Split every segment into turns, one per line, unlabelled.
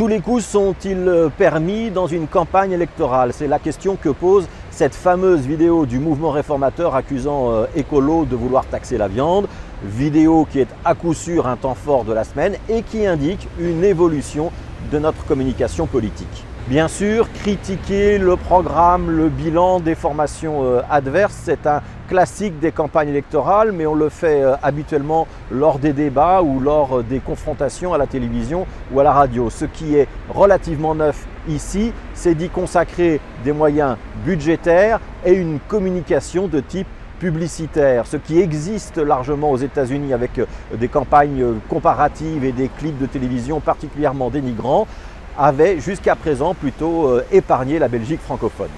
Tous les coups sont-ils permis dans une campagne électorale? C'est la question que pose cette fameuse vidéo du mouvement réformateur accusant Écolo de vouloir taxer la viande. Vidéo qui est à coup sûr un temps fort de la semaine et qui indique une évolution de notre communication politique. Bien sûr, critiquer le programme, le bilan des formations adverses, c'est un classique des campagnes électorales, mais on le fait habituellement lors des débats ou lors des confrontations à la télévision ou à la radio. Ce qui est relativement neuf ici, c'est d'y consacrer des moyens budgétaires et une communication de type publicitaire, ce qui existe largement aux États-Unis avec des campagnes comparatives et des clips de télévision particulièrement dénigrants, avait jusqu'à présent plutôt épargné la Belgique francophone.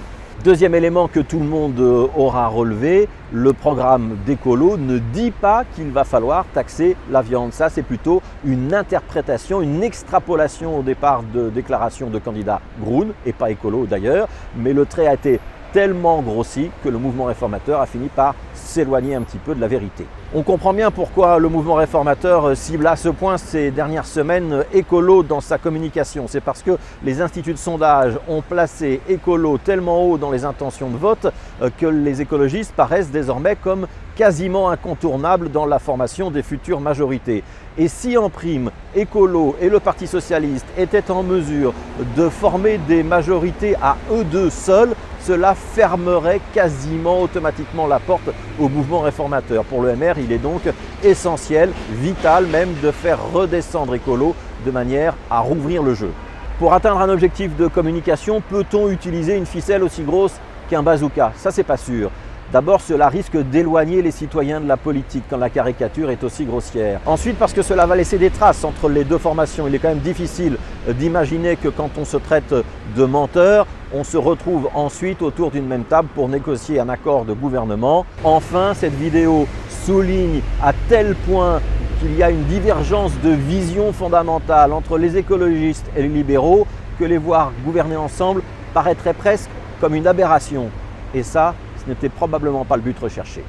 Deuxième élément que tout le monde aura relevé, le programme d'Écolo ne dit pas qu'il va falloir taxer la viande. Ça, c'est plutôt une interprétation, une extrapolation au départ de déclarations de candidats Groen, et pas Écolo d'ailleurs, mais le trait a été tellement grossi que le mouvement réformateur a fini par s'éloigner un petit peu de la vérité. On comprend bien pourquoi le mouvement réformateur cible à ce point ces dernières semaines Écolo dans sa communication. C'est parce que les instituts de sondage ont placé Écolo tellement haut dans les intentions de vote que les écologistes paraissent désormais comme quasiment incontournables dans la formation des futures majorités. Et si en prime, Écolo et le Parti socialiste étaient en mesure de former des majorités à eux deux seuls, cela fermerait quasiment automatiquement la porte au mouvement réformateur. Pour le MR, il est donc essentiel, vital même, de faire redescendre Écolo de manière à rouvrir le jeu. Pour atteindre un objectif de communication, peut-on utiliser une ficelle aussi grosse qu'un bazooka? Ça, c'est pas sûr. D'abord, cela risque d'éloigner les citoyens de la politique quand la caricature est aussi grossière. Ensuite, parce que cela va laisser des traces entre les deux formations. Il est quand même difficile d'imaginer que quand on se traite de menteur, on se retrouve ensuite autour d'une même table pour négocier un accord de gouvernement. Enfin, cette vidéo souligne à tel point qu'il y a une divergence de vision fondamentale entre les écologistes et les libéraux que les voir gouverner ensemble paraîtrait presque comme une aberration. Et ça, ce n'était probablement pas le but recherché.